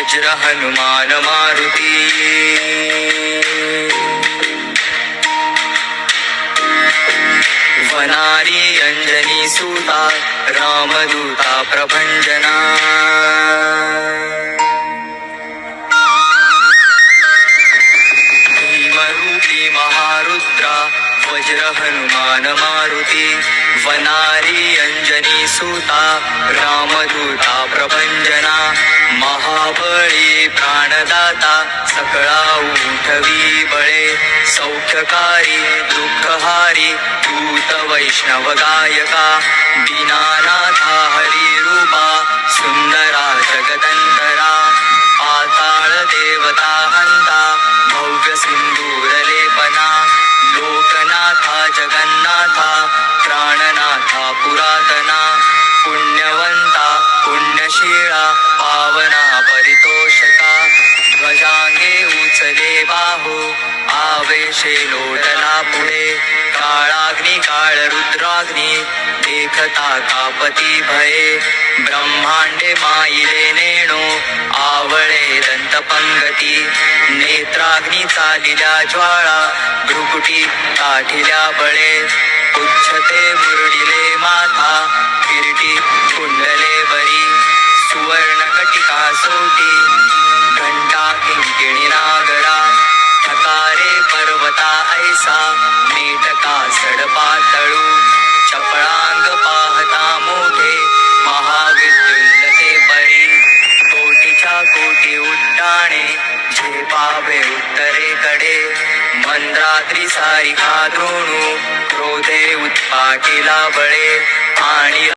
वज्र हनुमान मारुती वनारी अंजनी सुता रामदूता प्रभंजना भीमरूपी महारुद्रा वज्र हनुमान मारुती वनारी अंजनी सुता रामदूता प्रभंजना महाबळी प्राणदाता सकळा उठवी बळे सौख्यकारी दुःखहारी दूत वैष्णव गायका दीनानाथा हरी रूपा सुंदरा जगदंतरा पाताळ देवता हंता भव्य सिंदूर लेपना लोकनाथा जगन्नाथा प्राणनाथा पुरातना पुण्यवंता पुण्यशीळा पावना परितोषका ध्वजांगे उचले बाहू आवेशे लोटला पुढे काळाग्नी काळ रुद्राग्नी देखता कापती भये ब्रह्मांडे माईले नेणो आवळे दंतपंगती नेत्राग्नी चालिल्या ज्वाळा भ्रुकुटी काठिल्या बळे उच्छते मुरडिले माथा किरीटी कुंडले बरी सुवर्ण कटिका सोटी घंटा किंकिणी नागरा ठकारे पर्वता ऐसा नेटका सडपातळू चपळांग पाहता मोठे महाविद्युल्लते परी कोटीच्या कोटी उड्डाणे झेपावे उत्तरेकडे मंद्राद्री सारिखा द्रोणू क्रोधे उत्पाटीला बळे आणि